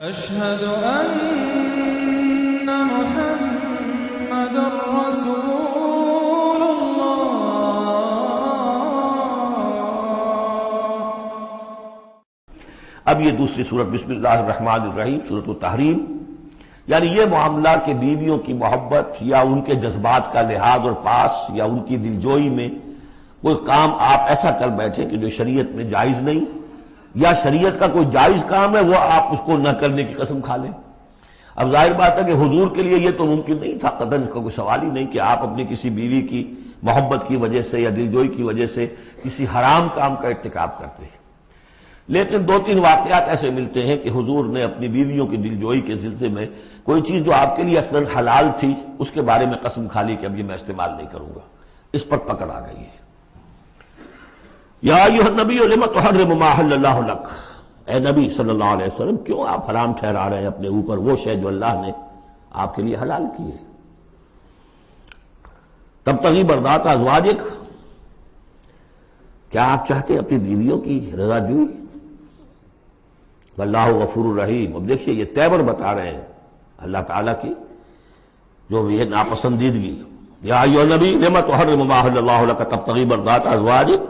أشهد أن محمد رسول الله. اب یہ دوسری سورت بسم اللہ الرحمن الرحیم سورۃ التحریم، یعنی یہ معاملہ کہ بیویوں کی محبت یا ان کے جذبات کا لحاظ اور پاس یا ان کی دلجوئی میں کوئی کام آپ ایسا کر بیٹھے کہ جو شریعت میں جائز نہیں، یا شریعت کا کوئی جائز کام ہے وہ آپ اس کو نہ کرنے کی قسم کھا لیں۔ اب ظاہر بات ہے کہ حضور کے لیے یہ تو ممکن نہیں تھا، قطعاً اس کا کوئی سوال ہی نہیں کہ آپ اپنی کسی بیوی کی محبت کی وجہ سے یا دلجوئی کی وجہ سے کسی حرام کام کا ارتکاب کرتے ہیں۔ لیکن دو تین واقعات ایسے ملتے ہیں کہ حضور نے اپنی بیویوں کی دلجوئی کے سلسلے میں کوئی چیز جو آپ کے لیے اصلاً حلال تھی اس کے بارے میں قسم کھا لی کہ اب یہ میں استعمال نہیں کروں گا، اس پر پکڑ آ گئی ہے۔ یا ایھا النبی لم تحرم ما احل اللہ لک، اے نبی صلی اللہ علیہ وسلم کیوں آپ حرام ٹھہرا رہے ہیں اپنے اوپر وہ شے جو اللہ نے آپ کے لیے حلال کی ہے۔ تبتغی مرضات ازواجک، کیا آپ چاہتے ہیں اپنی بیویوں کی رضا جوئی؟ واللہ غفور الرحیم۔ اب دیکھیے یہ تیور بتا رہے ہیں اللہ تعالیٰ کی جو یہ ناپسندیدگی۔ یا ایھا النبی لم تحرم ما احل اللہ لک تبتغی مرضات ازواجک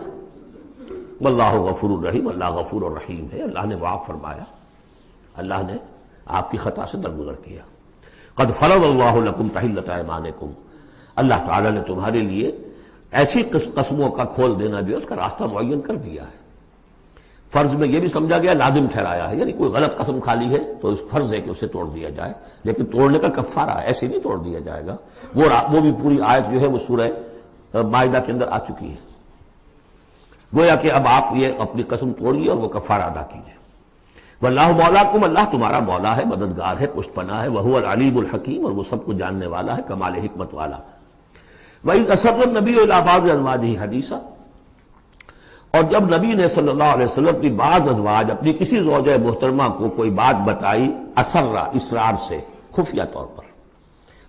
واللہ غفور الرحیم، اللہ غفور الرحیم ہے، اللہ نے معاف فرمایا، اللہ نے آپ کی خطا سے درگزر کیا۔ قد فرض اللہ لکم تحلۃ ایمانکم، اللہ تعالیٰ نے تمہارے لیے ایسی قسموں کا کھول دینا جو اس کا راستہ معین کر دیا ہے۔ فرض میں یہ بھی سمجھا گیا لازم ٹھہرایا ہے، یعنی کوئی غلط قسم کھا لی ہے تو اس فرض ہے کہ اسے توڑ دیا جائے، لیکن توڑنے کا کفارہ ہے، ایسے نہیں توڑ دیا جائے گا۔ وہ بھی پوری آیت جو ہے وہ سورہ مائدہ کے اندر آ چکی ہے، گویا کہ اب آپ یہ اپنی قسم توڑیے اور وہ کفارہ ادا کیجیے۔ واللہ مولاکم، اللہ تمہارا مولا ہے، مددگار ہے، پشت پناہ ہے، وہو العلیم الحکیم، اور وہ سب کو جاننے والا ہے، کمال حکمت والا۔ وَإِذْ أَسَرَّ النَّبِيُّ إِلَىٰ بَعْضِ أَزْوَاجِهِ حَدِيثًا، اور جب نبی نے صلی اللہ علیہ وسلم اپنی بعض ازواج، اپنی کسی زوجہ محترمہ کو کوئی بات بتائی، اسرہ اسرار سے، خفیہ طور پر،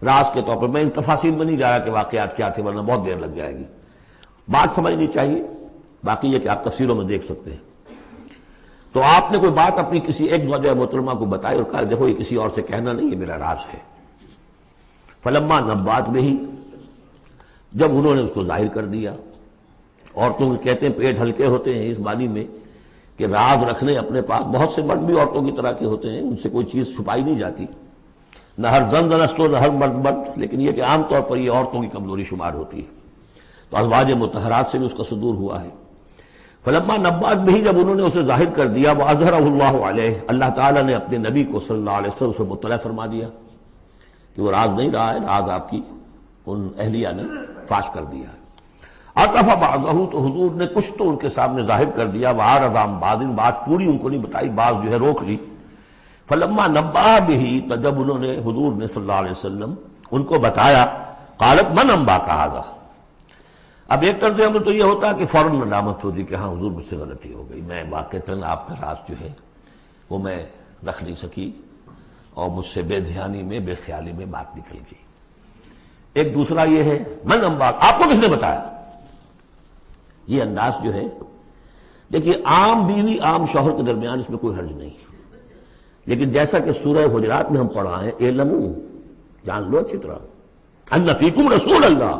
راز کے طور پر، میں ان تفاصیل میں نہیں جا رہا کہ واقعات کیا تھے ورنہ بہت دیر لگ جائے گی، بات سمجھنی چاہیے، باقی یہ کہ آپ تفسیروں میں دیکھ سکتے ہیں۔ تو آپ نے کوئی بات اپنی کسی ایک زوجہ محترمہ کو بتائی اور کہا دیکھو یہ کسی اور سے کہنا نہیں، یہ میرا راز ہے۔ فلما نبات بہ، جب انہوں نے اس کو ظاہر کر دیا، عورتوں کے کہتے ہیں پیٹ ہلکے ہوتے ہیں اس معنی میں کہ راز رکھنے اپنے پاس، بہت سے مرد بھی عورتوں کی طرح کے ہوتے ہیں، ان سے کوئی چیز چھپائی نہیں جاتی، نہ ہر زن زنست نہ ہر مرد مرد، لیکن یہ کہ عام طور پر یہ عورتوں کی کمزوری شمار ہوتی ہے۔ تو ازواج مطہرات سے بھی اس کا صدور ہوا ہے۔ فلما نبأت بہ، جب انہوں نے اسے ظاہر کر دیا، وأظہرہ اللہ علیہ، اللہ تعالیٰ نے اپنے نبی کو صلی اللہ علیہ وسلم سے مطلع فرما دیا کہ وہ راز نہیں رہا ہے، راز آپ کی ان اہلیہ نے فاش کر دیا ہے۔ عطف بعضہ، تو حضور نے کچھ تو ان کے سامنے ظاہر کر دیا، وأعرض عن بعض، بات پوری ان کو نہیں بتائی، بعض جو ہے روک لی۔ فلما نبأ بہ، تو جب انہوں نے حضور نے صلی اللہ علیہ وسلم ان کو بتایا، قالت من انباک ھذا، اب ایک طرز عمل تو یہ ہوتا ہے کہ فوراً ندامت ہوتی کہ ہاں حضور مجھ سے غلطی ہو گئی، میں واقعتاً آپ کا راز جو ہے وہ میں رکھ نہیں سکی اور مجھ سے بے دھیانی میں بے خیالی میں بات نکل گئی۔ ایک دوسرا یہ ہے من انباک، آپ کو کس نے بتایا؟ یہ انداز جو ہے، دیکھیے عام بیوی عام شوہر کے درمیان اس میں کوئی حرج نہیں، لیکن جیسا کہ سورہ حجرات میں ہم پڑھا ہے، اعلموا، جان لو اچھی طرح، ان فیکم رسول اللہ،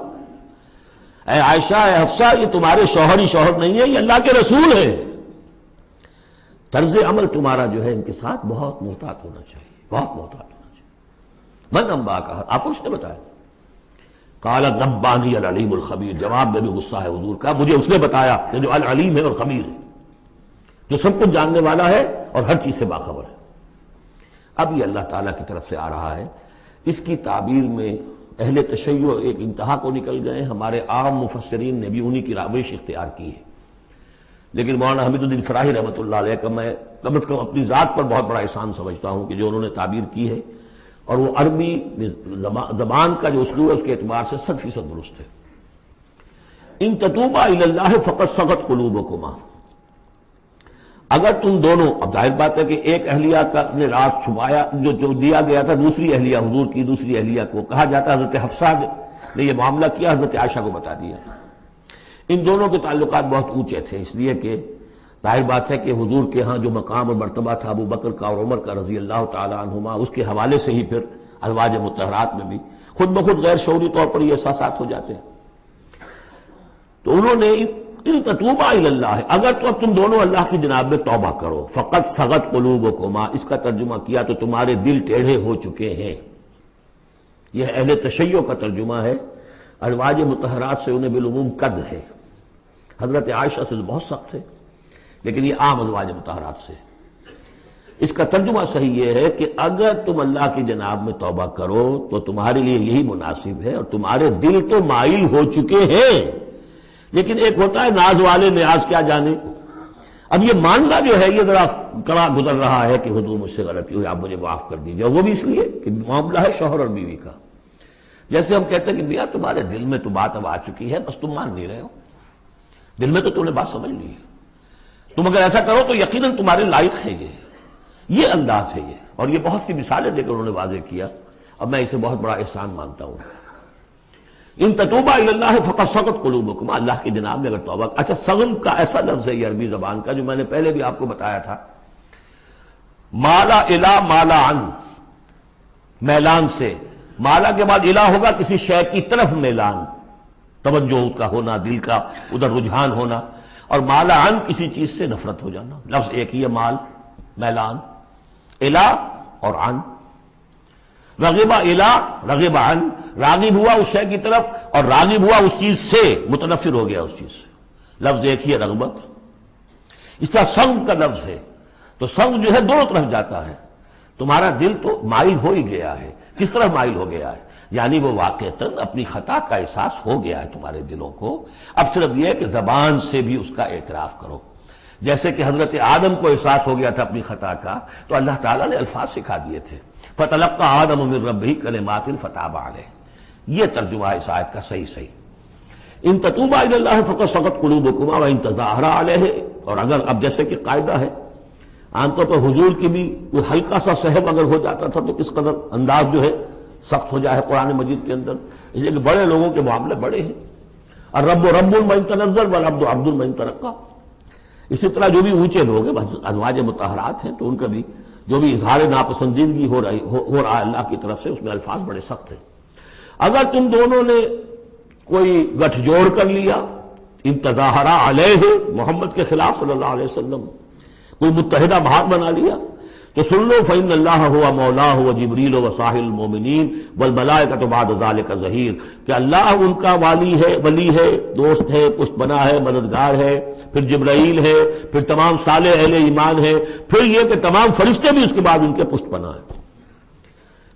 اے عائشہ اے حفصہ یہ تمہارے شوہر ہی شوہر نہیں ہے، یہ اللہ کے رسول ہے۔ طرز عمل تمہارا جو ہے ان کے ساتھ بہت محتاط ہونا چاہیے، بہت محتاط ہونا چاہیے۔ من انباک، آپ کو اس نے بتایا؟ قال نبانی العلیم الخبیر، جواب میں بھی غصہ ہے حضور کا، مجھے اس نے بتایا کہ جو العلیم ہے اور خبیر ہے، جو سب کچھ جاننے والا ہے اور ہر چیز سے باخبر ہے۔ اب یہ اللہ تعالیٰ کی طرف سے آ رہا ہے، اس کی تعبیر میں اہل تشیع ایک انتہا کو نکل گئے، ہمارے عام مفسرین نے بھی انہی کی روش اختیار کی ہے، لیکن مولانا حمید الدین فراہی رحمۃ اللہ علیہ کا میں کم از کم اپنی ذات پر بہت بڑا احسان سمجھتا ہوں کہ جو انہوں نے تعبیر کی ہے، اور وہ عربی زبان کا جو اسلوب ہے اس کے اعتبار سے 100% درست ہے۔ ان تتوبا الی اللہ فقد صغت قلوبکما، اگر تم دونوں، اب ظاہر بات ہے کہ ایک اہلیہ کا نے راز چھپایا جو دیا گیا تھا دوسری اہلیہ، حضور کی دوسری اہلیہ کو کہا جاتا ہے، حضرت حفصہ نے یہ معاملہ کیا، حضرت عائشہ کو بتا دیا۔ ان دونوں کے تعلقات بہت اونچے تھے، اس لیے کہ ظاہر بات ہے کہ حضور کے ہاں جو مقام اور مرتبہ تھا ابو بکر کا اور عمر کا رضی اللہ تعالی عنہما، اس کے حوالے سے ہی پھر ازواج مطہرات میں بھی خود بخود غیر شعوری طور پر یہ احساسات ہو جاتے ہیں۔ تو انہوں نے ان تتوبا الی اللہ، اگر تو اب تم دونوں اللہ کی جناب میں توبہ کرو، فقط صغت قلوبکما، اس کا ترجمہ کیا تو تمہارے دل ٹیڑھے ہو چکے ہیں۔ یہ اہل تشیع کا ترجمہ ہے، ازواج مطہرات سے انہیں بالعموم قد ہے، حضرت عائشہ سے بہت سخت ہے، لیکن یہ عام ازواج مطہرات سے۔ اس کا ترجمہ صحیح یہ ہے کہ اگر تم اللہ کی جناب میں توبہ کرو تو تمہارے لیے یہی مناسب ہے، اور تمہارے دل تو مائل ہو چکے ہیں، لیکن ایک ہوتا ہے ناز والے نیاز کیا جانے۔ اب یہ ماننا جو ہے یہ ذرا کڑا گزر رہا ہے کہ حضور مجھ سے غلطی ہوئی، آپ مجھے معاف کر دیجیے، وہ بھی اس لیے کہ معاملہ ہے شوہر اور بیوی کا۔ جیسے ہم کہتے ہیں کہ میاں تمہارے دل میں تو بات اب آ چکی ہے، بس تم مان نہیں رہے ہو، دل میں تو تم نے بات سمجھ لی ہے، تم اگر ایسا کرو تو یقیناً تمہارے لائق ہے، یہ انداز ہے یہ۔ اور یہ بہت سی مثالیں دے کر انہوں نے واضح کیا، اب میں اسے بہت بڑا احسان مانتا ہوں۔ ان تتوبا الی اللہ فقد صغت قلوبکما، اللہ کی جناب میں اگر توبہ۔ اچھا، صغن کا ایسا لفظ ہے یہ عربی زبان کا جو میں نے پہلے بھی آپ کو بتایا تھا، مالا الا مالا عن، میلان سے، مالا کے بعد الا ہوگا کسی شے کی طرف میلان، توجہ اس کا ہونا، دل کا ادھر رجحان ہونا، اور مالا عن کسی چیز سے نفرت ہو جانا، لفظ ایک ہی ہے، مال، میلان، الا اور عن۔ رغب الا، رغب عن، راغب ہوا اس شے کی طرف اور راغب ہوا اس چیز سے، متنفر ہو گیا اس چیز سے، لفظ ایک ہی ہے، رغبت۔ اس طرح صغب کا لفظ ہے، تو صغب جو ہے دونوں طرف جاتا ہے، تمہارا دل تو مائل ہو ہی گیا ہے۔ کس طرح مائل ہو گیا ہے؟ یعنی وہ واقعتاً اپنی خطا کا احساس ہو گیا ہے تمہارے دلوں کو، اب صرف یہ ہے کہ زبان سے بھی اس کا اعتراف کرو۔ جیسے کہ حضرت آدم کو احساس ہو گیا تھا اپنی خطا کا، تو اللہ تعالیٰ نے الفاظ سکھا دیے تھے، فَتَلَقَّى آدَمُ مِن رَبِّهِ كَلِمَاتٍ فَتَابَ عَلَيْهِ۔ یہ ترجمہ ہے اس آیت کا صحیح۔ ان تتوبا الی اللہ فقد صغت قلوبکما وان تظاہرا علیہ، اور اگر اب جیسے کہ قاعدہ ہے، عام طور پر حضور کی بھی کوئی ہلکا سا سہو اگر ہو جاتا تھا تو کس قدر انداز جو ہے سخت ہو جائے قرآن مجید کے اندر، اس لیے کہ بڑے لوگوں کے معاملے بڑے ہیں، الرب رب من تنزل والعبد عبد من ترقى۔ اسی طرح جو بھی اونچے لوگ ہیں ازواج مطہرات ہیں، تو ان کا بھی جو بھی اظہار ناپسندیدگی ہو رہا ہے اللہ کی طرف سے، اس میں الفاظ بڑے سخت ہیں۔ اگر تم دونوں نے کوئی گٹھ جوڑ کر لیا، ان تظاہرا علیہ، محمد کے خلاف صلی اللہ علیہ وسلم، کوئی متحدہ بھاگ بنا لیا، تو سن لو فإن اللہ هو مولاه وجبریل وصالح المؤمنین والملائکۃ بعد ذلک ظہیر، کہ اللہ ان کا ولی ہے، دوست ہے، پشت بنا ہے، مددگار ہے، پھر جبرائیل ہے، پھر تمام صالح اہل ایمان ہے، پھر یہ کہ تمام فرشتے بھی اس کے بعد ان کے پشت بنا ہے۔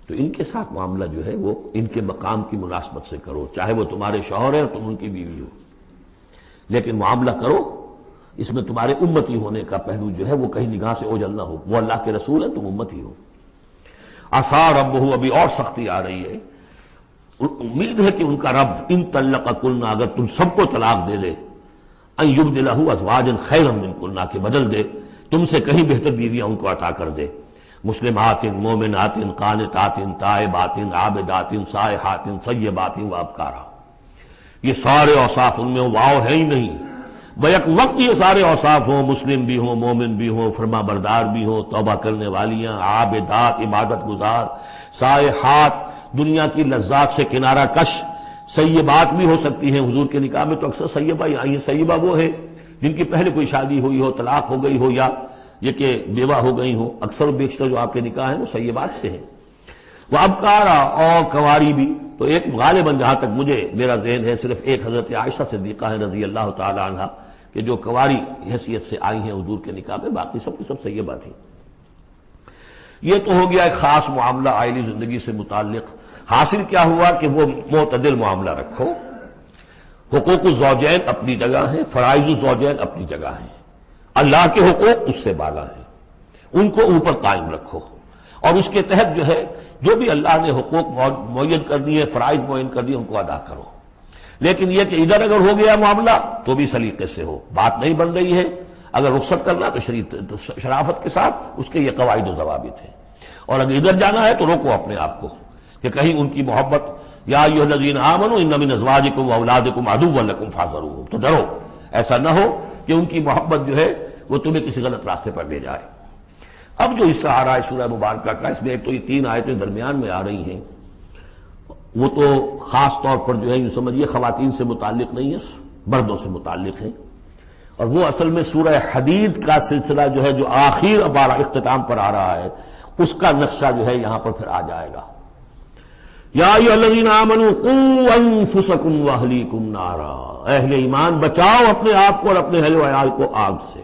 تو ان کے ساتھ معاملہ جو ہے وہ ان کے مقام کی مناسبت سے کرو، چاہے وہ تمہارے شوہر ہیں اور تم ان کی بیوی ہو، لیکن معاملہ کرو اس میں تمہارے امتی ہونے کا پہلو جو ہے وہ کہیں نگاہ سے اوجھل نہ ہو، وہ اللہ کے رسول ہیں، تم امتی ہو۔ عسیٰ ربہ، ابھی اور سختی آ رہی ہے، امید ہے کہ ان کا رب ان طلقکن، اگر تم سب کو طلاق دے دے، ان یبدلہ ازواجا خیرا منکن، کہ بدل دے تم سے کہیں بہتر بیویاں ان کو عطا کر دے، مسلمات مومنات قانتات تائبات عابدات سائحات سیبات وابکارا۔ یہ سارے اوصاف ان میں واو ہے ہی نہیں، بیک وقت یہ سارے اوصاف ہوں، مسلم بھی ہوں، مومن بھی ہوں، فرما بردار بھی ہوں، توبہ کرنے والیاں، عابدات عبادت گزار، سائحات دنیا کی لذات سے کنارہ کش، سیبات بھی ہو سکتی ہیں۔ حضور کے نکاح میں تو اکثر سیبہ ہی آئی ہیں۔ سیبہ وہ ہے جن کی پہلے کوئی شادی ہوئی ہو، طلاق ہو گئی ہو، یا یہ کہ بیوہ ہو گئی ہو، اکثر و بیشتر جو آپ کے نکاح ہیں وہ سیبات سے ہیں۔ وہ ابکارا، اور کنواری بھی، تو ایک غالباً جہاں تک مجھے میرا ذہن ہے صرف ایک حضرت عائشہ صدیقہ ہے رضی اللہ تعالی عنہ کہ جو کنواری حیثیت سے آئی ہیں حضور کے نکاح میں، باقی سب کی سب سیبہ تھیں۔ یہ تو ہو گیا ایک خاص معاملہ عائلی زندگی سے متعلق۔ حاصل کیا ہوا کہ وہ معتدل معاملہ رکھو، حقوق الزوجین اپنی جگہ ہیں، فرائض الزوجین اپنی جگہ ہیں، اللہ کے حقوق اس سے بالا ہیں، ان کو اوپر قائم رکھو، اور اس کے تحت جو ہے جو بھی اللہ نے حقوق معین کر دیے، فرائض معین کر دیے، ان کو ادا کرو۔ لیکن یہ کہ ادھر اگر ہو گیا معاملہ تو بھی سلیقے سے ہو، بات نہیں بن رہی ہے، اگر رخصت کرنا تو شرافت کے ساتھ، اس کے یہ قواعد و ضوابط ہیں، اور اگر ادھر جانا ہے تو روکو اپنے آپ کو کہ کہیں ان کی محبت، یا ایھا الذین آمنوا ان من ازواجکم واولادکم عدوا لکم فاحذروہم، تو ڈرو ایسا نہ ہو کہ ان کی محبت جو ہے وہ تمہیں کسی غلط راستے پر لے جائے۔ اب جو حصہ آ رہا ہے سورہ مبارکہ کا، اس میں ایک تو یہ 3 آیتیں درمیان میں آ رہی ہیں، وہ تو خاص طور پر جو ہے یوں سمجھیے خواتین سے متعلق نہیں ہے، مردوں سے متعلق ہیں، اور وہ اصل میں سورہ حدید کا سلسلہ جو ہے جو آخر اب اختتام پر آ رہا ہے، اس کا نقشہ جو ہے یہاں پر پھر آ جائے گا۔ یا ایھا الذین آمنوا قوا انفسکم واہلیکم نارا، اہل ایمان بچاؤ اپنے آپ کو اور اپنے اہل و عیال کو آگ سے۔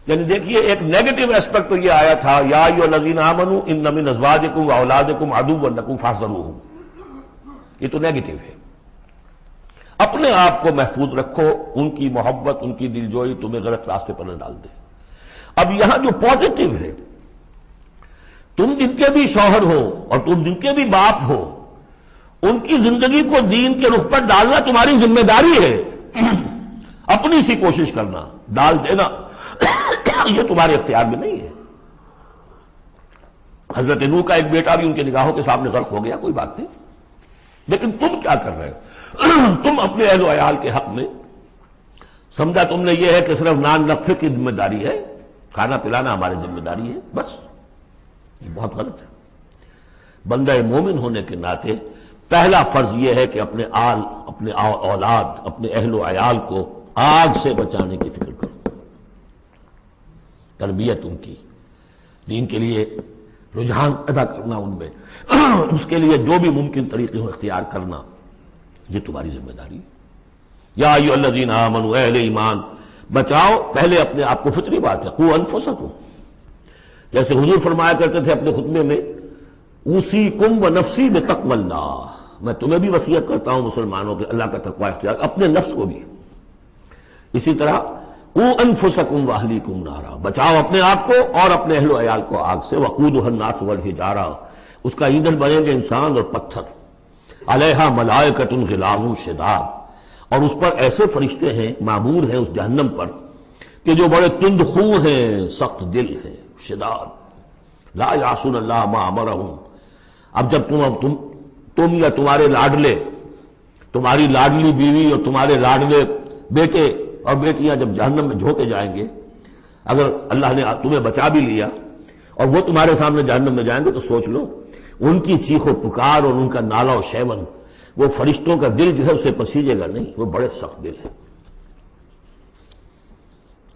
یعنی دیکھیے ایک نیگیٹو اسپیکٹ تو یہ آیا تھا، یا ایھا الذین آمنوا ان من ازواجکم واولادکم عدوا لکم فاحذروہم، یہ تو نیگیٹو ہے۔ اپنے آپ کو محفوظ رکھو، ان کی محبت ان کی دلجوئی تمہیں غلط راستے پر نہ ڈال دے۔ اب یہاں جو پازیٹو ہے، تم جن کے بھی شوہر ہو اور تم جن کے بھی باپ ہو، ان کی زندگی کو دین کے رخ پر ڈالنا تمہاری ذمہ داری ہے۔ اپنی سی کوشش کرنا، ڈال دینا یہ تمہارے اختیار میں نہیں ہے۔ حضرت نوح کا ایک بیٹا بھی ان کے نگاہوں کے سامنے غرق ہو گیا، کوئی بات نہیں، لیکن تم کیا کر رہے ہو؟ تم اپنے اہل و عیال کے حق میں سمجھا تم نے یہ ہے کہ صرف نان نقصے کی ذمہ داری ہے، کھانا پلانا ہماری ذمہ داری ہے، بس۔ یہ بہت غلط ہے۔ بندہ مومن ہونے کے ناطے پہلا فرض یہ ہے کہ اپنے آل، اپنے اولاد، اپنے اہل و عیال کو آگ سے بچانے کی فکر کرو، تربیت ان کی، دین کے لیے رجحان ادا کرنا ان میں، اس کے لیے جو بھی ممکن طریقے ہو اختیار کرنا، یہ تمہاری ذمہ داری ہے۔ یا ایھا الذین آمنوا، اہل ایمان بچاؤ پہلے اپنے آپ کو، فطری بات ہے، قوا انفسکم، جیسے حضور فرمایا کرتے تھے اپنے خطبے میں، اوصیکم ونفسی بتقوی اللہ، میں تمہیں بھی وصیت کرتا ہوں مسلمانوں کے اللہ کا تقوی اختیار، اپنے نفس کو بھی۔ اسی طرح قوا انفسکم واہلیکم نارا، بچاؤ اپنے آپ کو اور اپنے اہل و عیال کو آگ سے، وقودھا الناس والحجارہ، اس کا ایندھن بنیں گے انسان اور پتھر، علیہا ملائکۃ غلاظ شداد، اور اس پر ایسے فرشتے ہیں معمور ہیں اس جہنم پر کہ جو بڑے تند خو ہیں، سخت دل ہیں، شداد، لا یعصون اللہ ما امرہم۔ اب جب تم یا تمہارے لاڈلے، تمہاری لاڈلی بیوی اور تمہارے لاڈلے بیٹے اور بیٹیاں جب جہنم میں جھونکے جائیں گے، اگر اللہ نے تمہیں بچا بھی لیا اور وہ تمہارے سامنے جہنم میں جائیں گے، تو سوچ لو ان کی چیخ و پکار اور ان کا نالا و شیون، وہ فرشتوں کا دل جو ہے اسے پسیجے گا نہیں، وہ بڑے سخت دل ہیں۔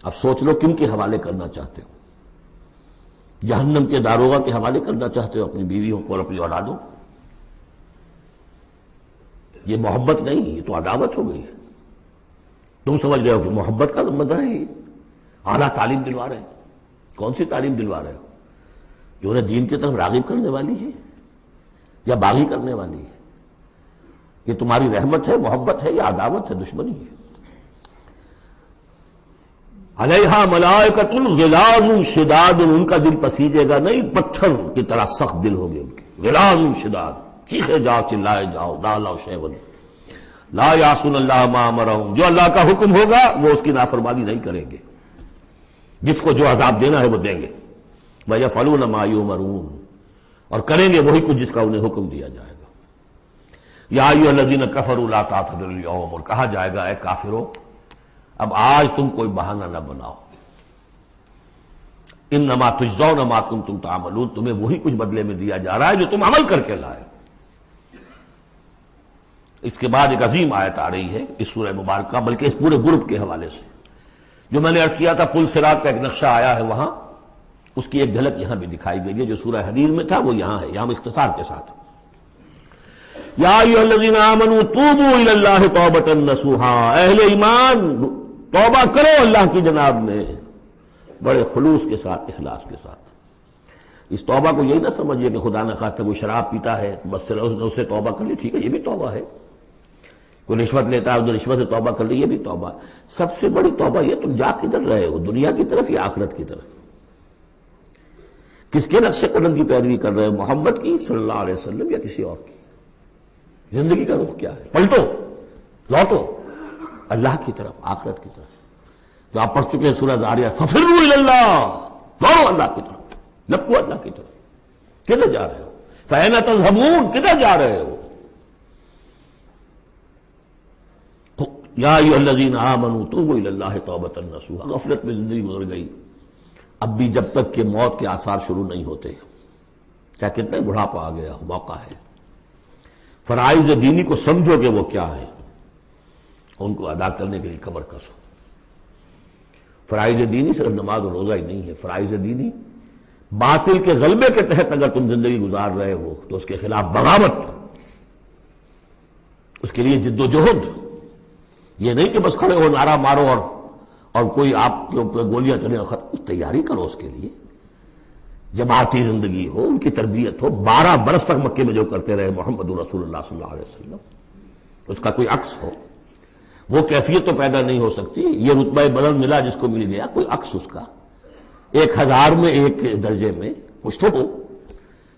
اب سوچ لو کن کے حوالے کرنا چاہتے ہو؟ جہنم کے داروغہ کے حوالے کرنا چاہتے ہو اپنی بیویوں کو اور اپنی اولادوں؟ یہ محبت نہیں، یہ تو عداوت ہو گئی ہے۔ تم سمجھ رہے ہو کہ محبت کا مزہ ہے، یہ اعلیٰ تعلیم دلوا رہے ہیں۔ کون سی تعلیم دلوا رہے ہو؟ جو انہیں دین کی طرف راغب کرنے والی ہے یا باغی کرنے والی ہے؟ یہ تمہاری رحمت ہے، محبت ہے یا عداوت ہے، دشمنی ہے؟ علیہا ملائکۃ غلاظ شداد، ان کا دل پسیجے گا نہیں، پتھر کی طرح سخت دل ہوگے ان کے، غلاظ شداد، چیخے جاؤ چلائے جاؤ، نالا و شیون، لا یعصون اللہ ما امرہم، جو اللہ کا حکم ہوگا وہ اس کی نافرمانی نہیں کریں گے، جس کو جو عذاب دینا ہے وہ دیں گے، وَيَفْعَلُونَ مَا يُؤْمَرُونَ، اور کریں گے وہی کچھ جس کا انہیں حکم دیا جائے گا۔ یا ایھا الذین کفروا لا تعتذروا اليوم، اور کہا جائے گا اے کافرو اب آج تم کوئی بہانہ نہ بناؤ، انما تجزون ما کنتم تعملون، تمہیں وہی کچھ بدلے میں دیا جا رہا ہے جو تم عمل کر کے لائے۔ اس کے بعد ایک عظیم آیت آ رہی ہے اس سورہ مبارکہ، بلکہ اس پورے گروپ کے حوالے سے، جو میں نے عرض کیا تھا پل صراط کا ایک نقشہ آیا ہے وہاں، اس کی ایک جھلک یہاں بھی دکھائی گئی ہے، جو سورہ حدید میں تھا وہ یہاں ہے، یہاں اختصار کے ساتھ۔ یا ایھا الذین آمنوا توبوا الی اللہ توبۃ نصوحا، اہل ایمان توبہ کرو اللہ کی جناب میں بڑے خلوص کے ساتھ، اخلاص کے ساتھ۔ اس توبہ کو یہی نہ سمجھیے کہ خدا نہ خواستہ کوئی شراب پیتا ہے بس اسے توبہ کر لی، ٹھیک ہے یہ بھی توبہ ہے، کوئی رشوت لیتا ہے رشوت سے توبہ کر لی، یہ بھی توبہ۔ سب سے بڑی توبہ یہ تم جا کدھر رہے ہو، دنیا کی طرف یا آخرت کی طرف؟ کس کے نقش قدم کی پیروی کر رہے ہو، محمد کی صلی اللہ علیہ وسلم یا کسی اور کی؟ زندگی کا رخ کیا ہے؟ پلٹو، لوٹو اللہ کی طرف، آخرت کی طرف۔ جو آپ پڑھ چکے ہیں سورہ ذاریات، ففروا الی اللہ، دوڑو اللہ کی طرف، لپکو اللہ کی طرف۔ کدھر جا رہے ہو؟ فأین تذهبون، کدھر جا رہے ہو؟ یا ایھا الذین آمنوا توبوا الی اللہ توبۃ نصوحا. غفلت میں زندگی گزر گئی، اب بھی جب تک کہ موت کے آثار شروع نہیں ہوتے، چاہے کتنے بڑھاپا آ گیا، موقع ہے. فرائض دینی کو سمجھو کہ وہ کیا ہے، ان کو ادا کرنے کے لیے کمر کسو. فرائض دینی صرف نماز و روزہ ہی نہیں ہے. فرائض دینی باطل کے غلبے کے تحت اگر تم زندگی گزار رہے ہو تو اس کے خلاف بغاوت، اس کے لیے جد و جہد. یہ نہیں کہ بس کھڑے ہو نعرہ مارو اور کوئی آپ کے اوپر گولیاں چلیں. تیاری کرو اس کے لیے، جماعتی زندگی ہو، ان کی تربیت ہو. 12 برس تک مکے میں جو کرتے رہے محمد رسول اللہ صلی اللہ علیہ وسلم، اس کا کوئی عکس ہو. وہ کیفیت تو پیدا نہیں ہو سکتی. یہ رتبہ بلند ملا جس کو مل گیا، کوئی عکس اس کا 1000 میں ایک درجے میں کچھ تو ہو.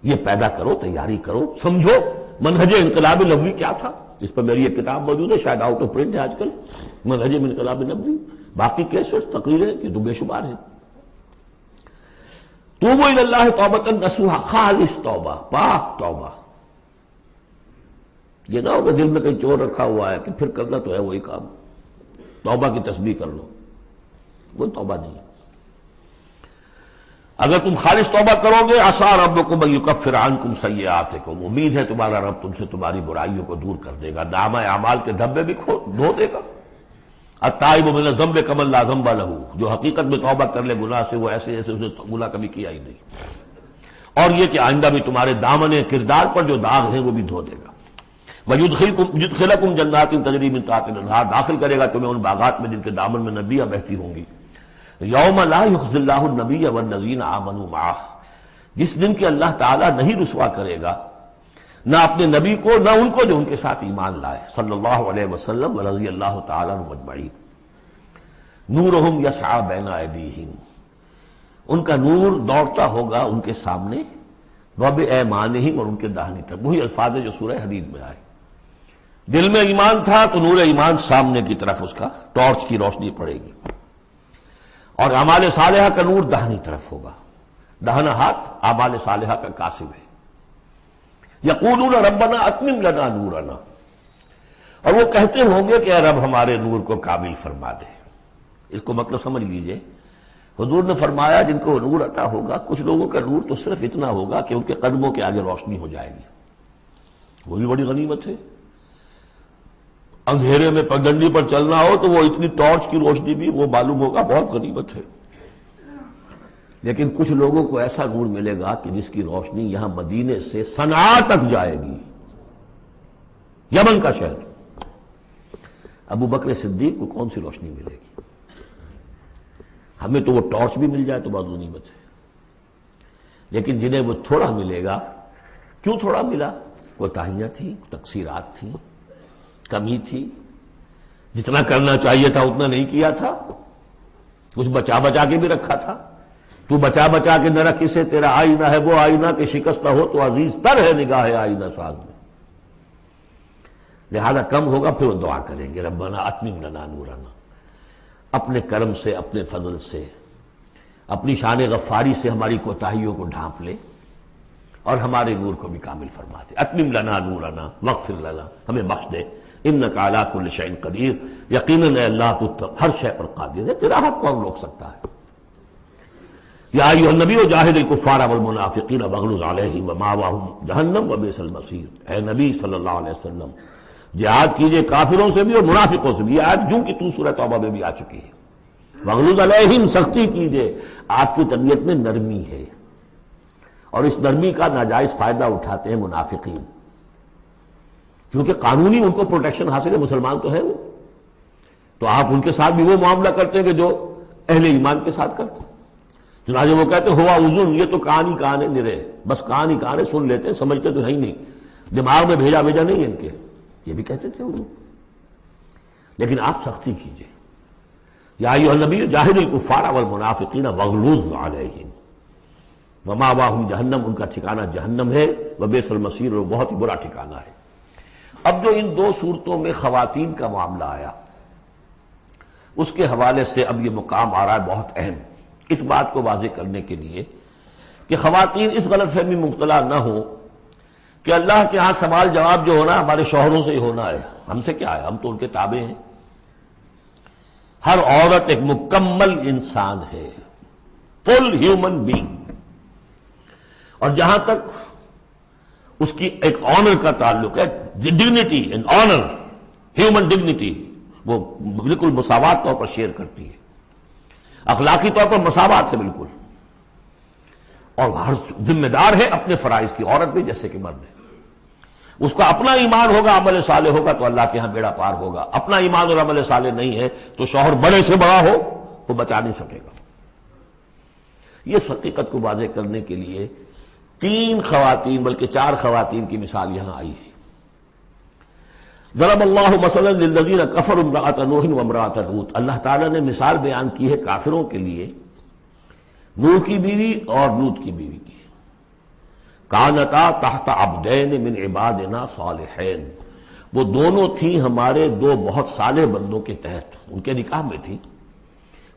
یہ پیدا کرو، تیاری کرو، سمجھو منہج انقلاب نبوی کیا تھا. اس پر میری ایک کتاب موجود ہے، شاید آؤٹ آف پرنٹ ہے آج کل، منہج انقلاب نبوی. باقی کیسز تقریریں کی تو بے شمار ہیں. توبوا الی اللہ توبۃ نصوحا، خالص توبہ، پاک توبہ. یہ نہ ہوگا دل میں کہیں چور رکھا ہوا ہے کہ پھر کرنا تو ہے وہی کام، توبہ کی تسبیح کر لو، وہ توبہ نہیں. اگر تم خالص توبہ کرو گے، عسیٰ ربکم ان یکفر عنکم سیئاتکم، امید ہے تمہارا رب تم سے تمہاری برائیوں کو دور کر دے گا، نامہ اعمال کے دھبے بھی دھو دے گا. التائب من الذنب کمن لا ذنب لہ، جو حقیقت میں توبہ کر لے گناہ سے، وہ ایسے جیسے اس نے گناہ کبھی کیا ہی نہیں. اور یہ کہ آئندہ بھی تمہارے دامن کردار پر جو داغ ہیں وہ بھی دھو دے گا. وَيُدْخِلَكُمْ جَنَّاتٍ تَجْرِي مِن تَحْتِهَا الْأَنْهَارُ، داخل کرے گا تمہیں ان باغات میں جن کے دامن میں ندیاں بہتی ہوں گی. یوم لا یخزی اللہ النبی والذین آمنوا معہ، جس دن کہ اللہ تعالیٰ نہیں رسوا کرے گا نہ اپنے نبی کو نہ ان کو جو ان کے ساتھ ایمان لائے، صلی اللہ علیہ وسلم ورضی اللہ تعالیٰ عنہم اجمعین. نورہم یسعی بین ایدیہم، ان کا نور دوڑتا ہوگا ان کے سامنے، وبایمانہم، اور ان کے داہنی طرف. وہی الفاظ ہے جو سورہ حدید میں آئے. دل میں ایمان تھا تو نور ایمان سامنے کی طرف اس کا ٹارچ کی روشنی پڑے گی، اور اعمال صالحہ کا نور داہنی طرف ہوگا. داہنا ہاتھ اعمال صالحہ کا قاسم ہے. یقولون ربنا اتمم لنا نورنا، اور وہ کہتے ہوں گے کہ اے رب ہمارے نور کو کامل فرما دے. اس کو مطلب سمجھ لیجئے، حضور نے فرمایا جن کو نور عطا ہوگا، کچھ لوگوں کا نور تو صرف اتنا ہوگا کہ ان کے قدموں کے آگے روشنی ہو جائے گی. وہ بھی بڑی غنیمت ہے. اندھیرے میں پگڈنڈی پر چلنا ہو تو وہ اتنی ٹارچ کی روشنی بھی وہ معلوم ہوگا بہت غنیمت ہے. لیکن کچھ لوگوں کو ایسا نور ملے گا کہ جس کی روشنی یہاں مدینے سے صنعاء تک جائے گی، یمن کا شہر. ابو بکر صدیق کو کون سی روشنی ملے گی؟ ہمیں تو وہ ٹارچ بھی مل جائے تو بہت غنیمت ہے. لیکن جنہیں وہ تھوڑا ملے گا، کیوں تھوڑا ملا؟ کوتاہیاں تھیں، تقصیرات تھیں، کمی تھی، جتنا کرنا چاہیے تھا اتنا نہیں کیا تھا، کچھ بچا بچا کے بھی رکھا تھا. تو بچا بچا کے نہ رکھ اسے، تیرا آئینہ ہے وہ آئینہ کہ شکستہ ہو تو عزیز تر ہے نگاہ آئینہ ساز میں. لہذا کم ہوگا پھر وہ دعا کریں گے ربنا اتمم لنا نورنا. اپنے کرم سے، اپنے فضل سے، اپنی شان غفاری سے ہماری کوتاہیوں کو ڈھانپ لے اور ہمارے نور کو بھی کامل فرما دے. اتمم لنا نورنا واغفر لنا، ہمیں بخش دے. انک علی کل شیء قدیر، یقیناً اے اللہ تو ہر شے پر قادر ہے، تیرا ہاتھ کون روک سکتا ہے. یا ایھا النبی جاہد الکفار والمنافقین واغلظ علیہم ومأواہم جہنم وبئس المصیر. اے نبی صلی اللہ علیہ وسلم، جہاد کیجئے کافروں سے بھی اور منافقوں سے بھی. یہ آیت جو کہ تو سورہ توبہ میں بھی آ چکی ہے. واغلظ علیہم، سختی کیجئے. آپ کی طبیعت میں نرمی ہے، اور اس نرمی کا ناجائز فائدہ اٹھاتے ہیں منافقین، کیونکہ قانونی ان کو پروٹیکشن حاصل ہے، مسلمان تو ہے وہ، تو آپ ان کے ساتھ بھی وہ معاملہ کرتے ہیں کہ جو اہل ایمان کے ساتھ کرتے ہیں. چنانچہ وہ کہتے ہیں ہوا اذن، یہ تو کان ہی کان ہے نرے، بس کان ہی کان ہے، سن لیتے ہیں، سمجھتے تو ہے ہی نہیں، دماغ میں بھیجا نہیں ہے ان کے. یہ بھی کہتے تھے وہ. لیکن آپ سختی کیجئے. یا ایھا النبی جاہد الکفار والمنافقین واغلظ علیہم ومأواہم جہنم، ان کا ٹھکانہ جہنم ہے، وبئس المصیر، اور بہت ہی برا ٹھکانہ ہے. اب جو ان دو صورتوں میں خواتین کا معاملہ آیا، اس کے حوالے سے اب یہ مقام آ رہا ہے بہت اہم، اس بات کو واضح کرنے کے لیے کہ خواتین اس غلط فہمی میں مبتلا نہ ہو کہ اللہ کے ہاں سوال جواب جو ہونا ہمارے شوہروں سے ہی ہونا ہے، ہم سے کیا ہے، ہم تو ان کے تابع ہیں. ہر عورت ایک مکمل انسان ہے، فل ہیومن بینگ. اور جہاں تک اس کی ایک آنر کا تعلق ہے، dignity and honour, human dignity, وہ بالکل مساوات طور پر شیئر کرتی ہے، اخلاقی طور پر مساوات ہے بالکل. اور ہر ذمہ دار ہے اپنے فرائض کی، عورت بھی جیسے کہ مرد ہے. اس کا اپنا ایمان ہوگا، عمل صالح ہوگا تو اللہ کے ہاں بیڑا پار ہوگا. اپنا ایمان اور عمل صالح نہیں ہے تو شوہر بڑے سے بڑا ہو وہ بچا نہیں سکے گا. یہ حقیقت کو واضح کرنے کے لیے 3 خواتین بلکہ 4 خواتین کی مثال یہاں آئی ہے. ضرب اللہ مثلا للذین کفروا امرأۃ نوح وامرأۃ لوط. اللہ تعالیٰ نے مثال بیان کی ہے کافروں کے لیے نوح کی بیوی اور لوط کی بیوی کی. کانتا تحت عبدین من عبادنا صالحین، وہ دونوں تھیں ہمارے 2 بہت صالح بندوں کے تحت، ان کے نکاح میں تھی.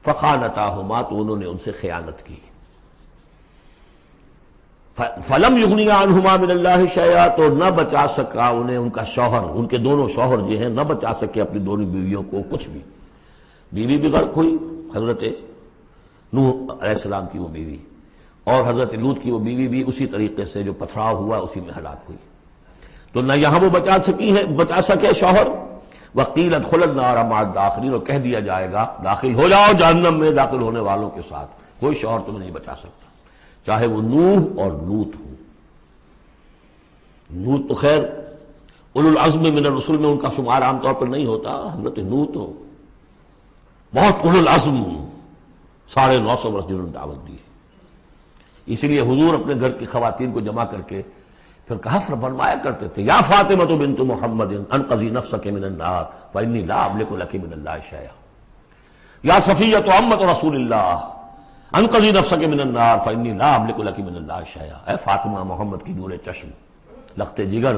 فخانتاہما، تو انہوں نے ان سے خیانت کی. فلم یغنیا عنہما من اللہ شیئا، تو نہ بچا سکا انہیں ان کا شوہر، ان کے دونوں شوہر جو ہیں نہ بچا سکے اپنی دونوں بیویوں کو کچھ بھی. بیوی بھی غرق ہوئی، حضرت نوح علیہ السلام کی وہ بیوی، اور حضرت لوط کی وہ بیوی بھی اسی طریقے سے جو پتھراؤ ہوا اسی میں ہلاک ہوئی. تو نہ یہاں وہ بچا سکے شوہر. وقیل ادخلوا النار مع الداخلین، اور کہہ دیا جائے گا داخل ہو جاؤ جہنم میں داخل ہونے والوں کے ساتھ، کوئی شوہر تمہیں نہیں بچا سکتا، چاہے وہ نوح اور لوط ہوں. لوط تو خیر اولو العزم من الرسل میں ان کا شمار عام طور پر نہیں ہوتا، حضرت نوح تو بہت اولو العزم 950 برس جنہوں نے دعوت دی. اسی لیے حضور اپنے گھر کی خواتین کو جمع کر کے پھر کہا فرمایا کرتے تھے، یا فاطمہ بنت محمد انقذی نفسک من النار فانی لا املک لک من اللہ شیئا، یا صفیہ عمۃ رسول اللہ انقذی نفسک من النار فانی لا املک لک من اللہ شیئا. اے فاطمہ، محمد کی نور چشم، لخت جگر،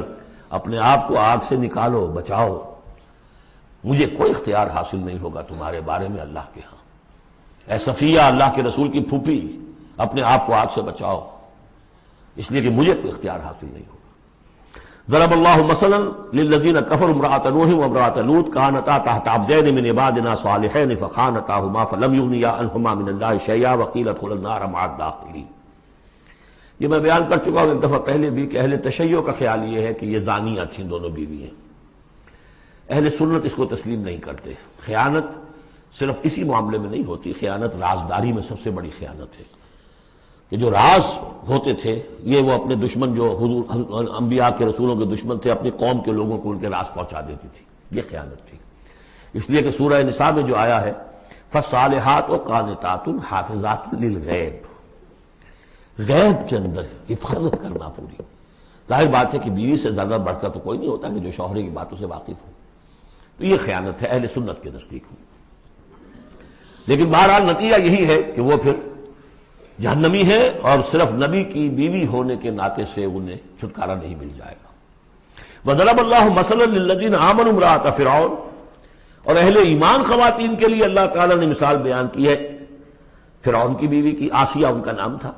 اپنے آپ کو آگ سے نکالو، بچاؤ، مجھے کوئی اختیار حاصل نہیں ہوگا تمہارے بارے میں اللہ کے ہاں. اے صفیہ، اللہ کے رسول کی پھوپھی، اپنے آپ کو آگ سے بچاؤ، اس لیے کہ مجھے کوئی اختیار حاصل نہیں ہوگا. ضرب اللہ مثلا للذین کفروا امرأۃ نوح وامرأۃ لوط کانتا تحت عبدین من عبادنا صالحین فخانتاہما فلم یغنیا عنہما من اللہ شیئا وقیل ادخلوا النار مع الداخلین. یہ میں بیان کر چکا ہوں ایک دفعہ پہلے بھی کہ اہل تشیع کا خیال یہ ہے کہ یہ زانیہ تھیں دونوں بیوییں. اہل سنت اس کو تسلیم نہیں کرتے. خیانت صرف اسی معاملے میں نہیں ہوتی، خیانت رازداری میں سب سے بڑی خیانت ہے کہ جو راز ہوتے تھے یہ وہ اپنے دشمن، جو حضور انبیاء کے رسولوں کے دشمن تھے، اپنی قوم کے لوگوں کو ان کے راز پہنچا دیتی تھی. یہ خیانت تھی. اس لیے کہ سورہ نساء میں جو آیا ہے فالصالحات قانتات حافظات للغیب، غیب کے اندر حفاظت کرنا پوری. ظاہر بات ہے کہ بیوی سے زیادہ بڑھ کر تو کوئی نہیں ہوتا کہ جو شوہر کی باتوں سے واقف ہو. تو یہ خیانت ہے اہل سنت کے نزدیک. لیکن بہرحال نتیجہ یہی ہے کہ وہ پھر جہنمی ہے، اور صرف نبی کی بیوی ہونے کے ناطے سے انہیں چھٹکارا نہیں مل جائے گا. وضرب اللہ مثلا للذین آمنوا امرأۃ فرعون، اور اہل ایمان خواتین کے لیے اللہ تعالیٰ نے مثال بیان کی ہے فرعون کی بیوی کی، آسیہ ان کا نام تھا.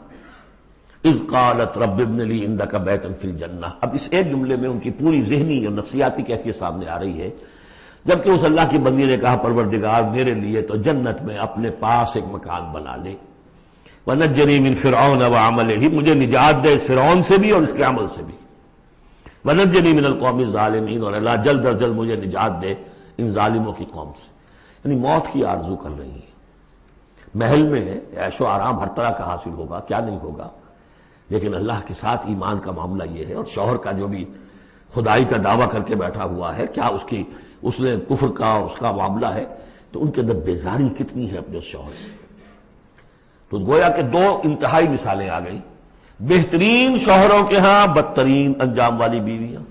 اذ قالت رب ابن لی عندک بیتا فی الجنہ. اب اس ایک جملے میں ان کی پوری ذہنی اور نفسیاتی کیفیت سامنے آ رہی ہے. جبکہ اس اللہ کی بندی نے کہا پروردگار میرے لیے تو جنت میں اپنے پاس ایک مکان بنا لے، وَنَجَّنِي مِن فِرْعَوْنَ وَعَمَلِهِ، مجھے نجات دے اس فرعون سے بھی اور اس کے عمل سے بھی. وَنَجَّنِي مِنَ الْقَوْمِ الظَّالِمِينَ، اور اللہ جلد از جلد مجھے نجات دے ان ظالموں کی قوم سے. یعنی موت کی آرزو کر رہی ہیں. محل میں عیش و آرام ہر طرح کا حاصل ہوگا، کیا نہیں ہوگا، لیکن اللہ کے ساتھ ایمان کا معاملہ یہ ہے. اور شوہر کا جو بھی خدائی کا دعویٰ کر کے بیٹھا ہوا ہے، کیا اس نے کفر کا اور اس کا معاملہ ہے، تو ان کے اندر بیزاری کتنی ہے اپنے اس شوہر سے. تو گویا کہ 2 انتہائی مثالیں آ گئی. بہترین شوہروں کے ہاں بدترین انجام والی بیویاں،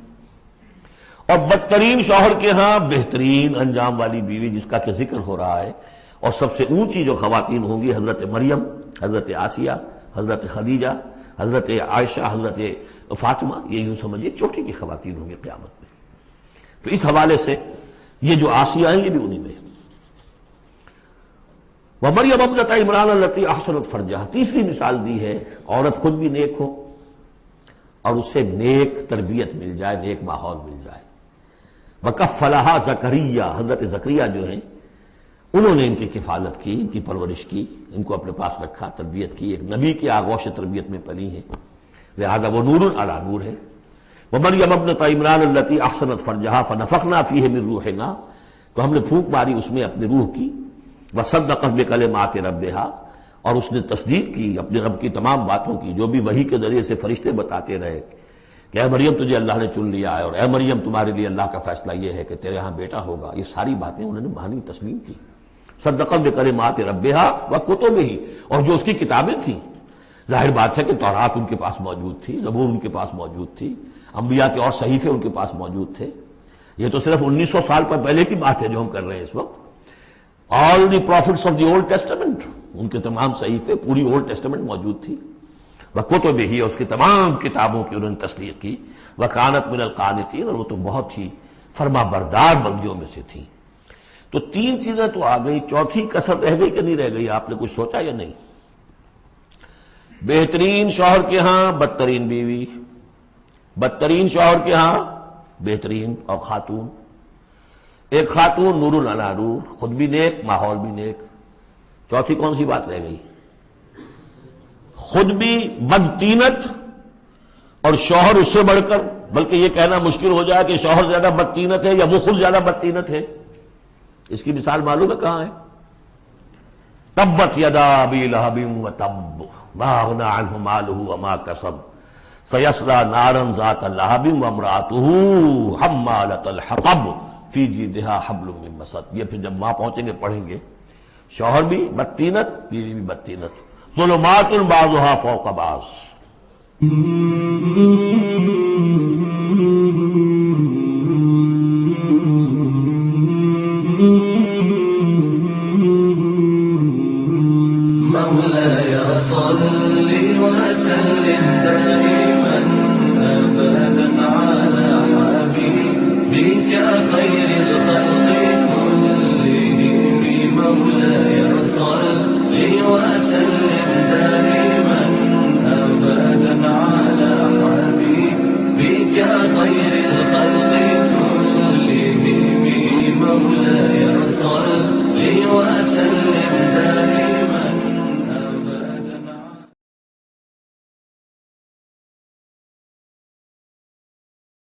اور بدترین شوہر کے ہاں بہترین انجام والی بیوی جس کا کہ ذکر ہو رہا ہے. اور سب سے اونچی جو خواتین ہوں گی حضرت مریم، حضرت آسیہ، حضرت خدیجہ، حضرت عائشہ، حضرت فاطمہ، یہ یوں سمجھیے چوٹی کی خواتین ہوں گی قیامت میں. تو اس حوالے سے یہ جو آسیہ ہیں یہ بھی انہی میں. وَمَرْيَمَ ابْنَتَ عِمْرَانَ الَّتِي أَحْصَنَتْ فَرْجَهَا، تیسری مثال دی ہے عورت خود بھی نیک ہو اور اسے نیک تربیت مل جائے، نیک ماحول مل جائے. وَكَفَّلَهَا زَكَرِيَّا، حضرت زکریا جو ہیں انہوں نے ان کی کفالت کی، ان کی پرورش کی، ان کو اپنے پاس رکھا، تربیت کی، ایک نبی کی آغوش تربیت میں پلی ہیں، لہذا وہ نور علی نور ہے۔ ومریم ابنۃ عمران التی احسنت فرجہا فنفخنا فیہ من روحنا، تو ہم نے پھونک ماری اس میں اپنے روح کی، وصدقت بکلمات ربہا، اور اس نے تصدیق کی اپنے رب کی تمام باتوں کی، جو بھی وحی کے ذریعے سے فرشتے بتاتے رہے کہ اے مریم تجھے اللہ نے چن لیا ہے، اور اے مریم تمہارے لیے اللہ کا فیصلہ یہ ہے کہ تیرے ہاں بیٹا ہوگا، یہ ساری باتیں انہوں نے مانی تسلیم کی۔ صدقت بکلمات ربہا وکتبہ، اور جو اس کی کتابیں تھیں، ظاہر بات ہے کہ تورات ان کے پاس موجود تھی، زبور ان کے پاس موجود تھی، انبیاء کے اور صحیفے ان کے پاس موجود تھے۔ یہ تو صرف 1900 سال پر پہلے کی بات ہے جو ہم کر رہے ہیں اس وقت۔ All the prophets of the Old Testament, ان کے تمام صحیفے، پوری اولڈ ٹیسٹمنٹ موجود تھی۔ وکتبہ، اور اس کی تمام کتابوں کی انہوں نے تصدیق کی۔ وکانت من القانتین، اور وہ تو بہت ہی فرما بردار بندیوں میں سے تھیں۔ تو تین چیزیں تو آ گئی، چوتھی کسر رہ گئی کہ نہیں رہ گئی؟ آپ نے کچھ سوچا یا نہیں؟ بہترین شوہر کے ہاں بدترین بیوی، بدترین شوہر کے ہاں بہترین اور خاتون، ایک خاتون نور علی نور، خود بھی نیک، ماحول بھی نیک۔ چوتھی کون سی بات رہ گئی؟ خود بھی بدتینت اور شوہر اس سے بڑھ کر، بلکہ یہ کہنا مشکل ہو جائے کہ شوہر زیادہ بدتینت ہے یا وہ خود زیادہ بدتینت ہے۔ اس کی مثال معلوم ہے کہاں ہے؟ تبت یدا ابی لہب وتب ما اغنی عنہ مالہ وما کسب سیصلی نارا ذات لہب وامرأتہ حمالۃ الحطب فی جیدہا حبل من مسد۔ یہ پھر جب وہاں پہنچیں گے پڑھیں گے، شوہر بھی بدتینت، بیوی بھی بدتینت، ظلمات بعضها فوق بعض۔